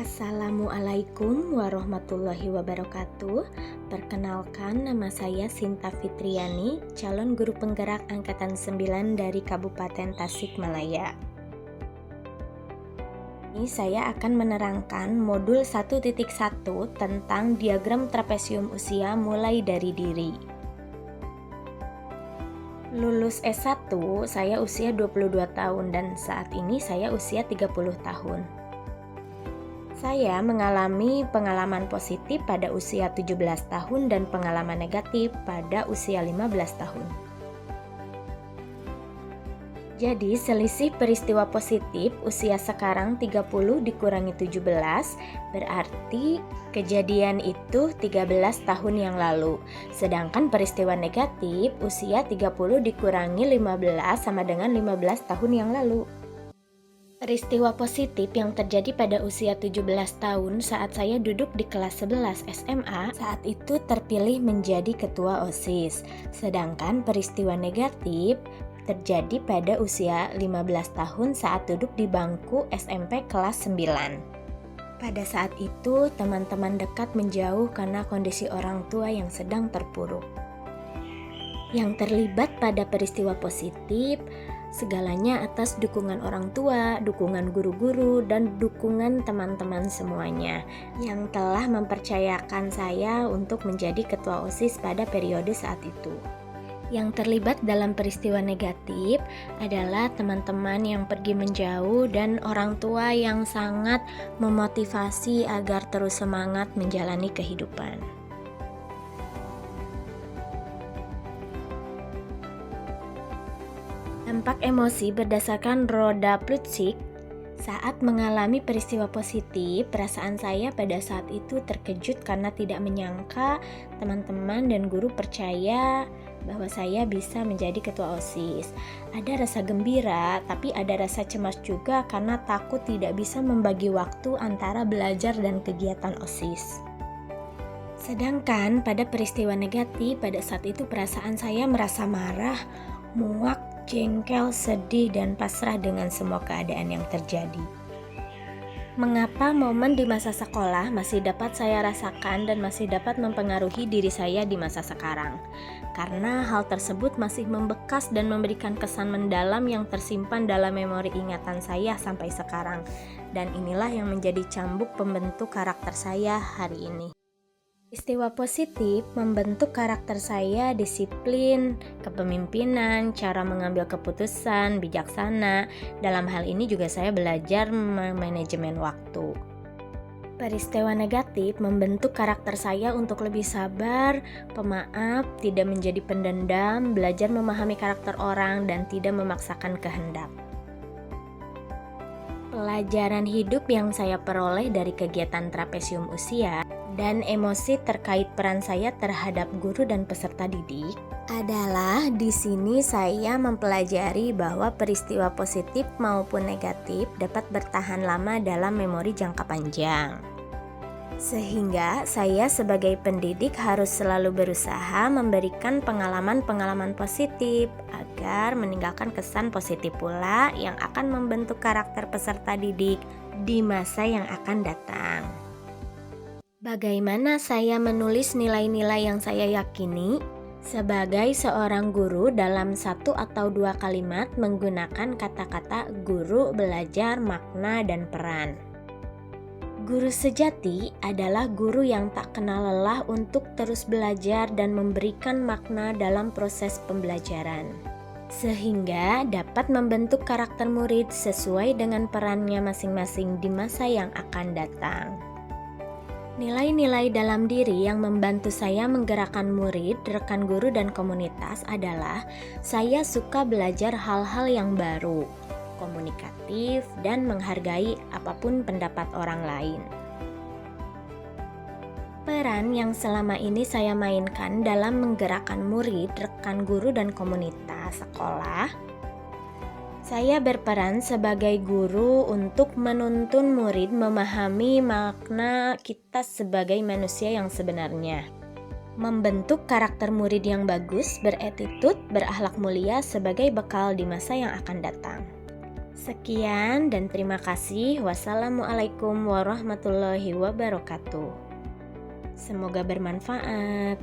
Assalamualaikum warahmatullahi wabarakatuh. Perkenalkan, nama saya Sinta Fitriani, calon guru penggerak angkatan 9 dari Kabupaten Tasikmalaya. Ini saya akan menerangkan modul 1.1 tentang diagram trapesium usia mulai dari diri. Lulus S1, saya usia 22 tahun dan saat ini saya usia 30 tahun. Saya mengalami pengalaman positif pada usia 17 tahun dan pengalaman negatif pada usia 15 tahun. Jadi selisih peristiwa positif usia sekarang 30 dikurangi 17 berarti kejadian itu 13 tahun yang lalu. Sedangkan peristiwa negatif usia 30 dikurangi 15 sama dengan 15 tahun yang lalu. Peristiwa positif yang terjadi pada usia 17 tahun saat saya duduk di kelas 11 SMA, saat itu terpilih menjadi ketua OSIS. Sedangkan peristiwa negatif terjadi pada usia 15 tahun saat duduk di bangku SMP kelas 9. Pada saat itu, teman-teman dekat menjauh karena kondisi orang tua yang sedang terpuruk. Yang terlibat pada peristiwa positif, segalanya atas dukungan orang tua, dukungan guru-guru, dan dukungan teman-teman semuanya yang telah mempercayakan saya untuk menjadi ketua OSIS pada periode saat itu. Yang terlibat dalam peristiwa negatif adalah teman-teman yang pergi menjauh dan orang tua yang sangat memotivasi agar terus semangat menjalani kehidupan. Dampak emosi berdasarkan Roda Plutchik. Saat mengalami peristiwa positif, perasaan saya pada saat itu terkejut karena tidak menyangka teman-teman dan guru percaya bahwa saya bisa menjadi ketua OSIS. Ada rasa gembira, tapi ada rasa cemas juga karena takut tidak bisa membagi waktu antara belajar dan kegiatan OSIS. Sedangkan pada peristiwa negatif, pada saat itu perasaan saya merasa marah, muak, jengkel, sedih, dan pasrah dengan semua keadaan yang terjadi. Mengapa momen di masa sekolah masih dapat saya rasakan dan masih dapat mempengaruhi diri saya di masa sekarang? Karena hal tersebut masih membekas dan memberikan kesan mendalam yang tersimpan dalam memori ingatan saya sampai sekarang. Dan inilah yang menjadi cambuk pembentuk karakter saya hari ini. Peristiwa positif membentuk karakter saya disiplin, kepemimpinan, cara mengambil keputusan, bijaksana. Dalam hal ini juga saya belajar manajemen waktu. Peristiwa negatif membentuk karakter saya untuk lebih sabar, pemaaf, tidak menjadi pendendam, belajar memahami karakter orang, dan tidak memaksakan kehendak. Pelajaran hidup yang saya peroleh dari kegiatan trapesium usia dan emosi terkait peran saya terhadap guru dan peserta didik adalah di sini saya mempelajari bahwa peristiwa positif maupun negatif dapat bertahan lama dalam memori jangka panjang. Sehingga saya sebagai pendidik harus selalu berusaha memberikan pengalaman-pengalaman positif agar meninggalkan kesan positif pula yang akan membentuk karakter peserta didik di masa yang akan datang. Bagaimana saya menulis nilai-nilai yang saya yakini? Sebagai seorang guru, dalam 1 atau 2 kalimat menggunakan kata-kata guru, belajar, makna, dan peran. Guru sejati adalah guru yang tak kenal lelah untuk terus belajar dan memberikan makna dalam proses pembelajaran, sehingga dapat membentuk karakter murid sesuai dengan perannya masing-masing di masa yang akan datang. Nilai-nilai dalam diri yang membantu saya menggerakkan murid, rekan guru, dan komunitas adalah saya suka belajar hal-hal yang baru, komunikatif, dan menghargai apapun pendapat orang lain. Peran yang selama ini saya mainkan dalam menggerakkan murid, rekan guru, dan komunitas sekolah, saya berperan sebagai guru untuk menuntun murid memahami makna kita sebagai manusia yang sebenarnya. Membentuk karakter murid yang bagus, beretitut, berakhlak mulia sebagai bekal di masa yang akan datang. Sekian dan terima kasih. Wassalamualaikum warahmatullahi wabarakatuh. Semoga bermanfaat.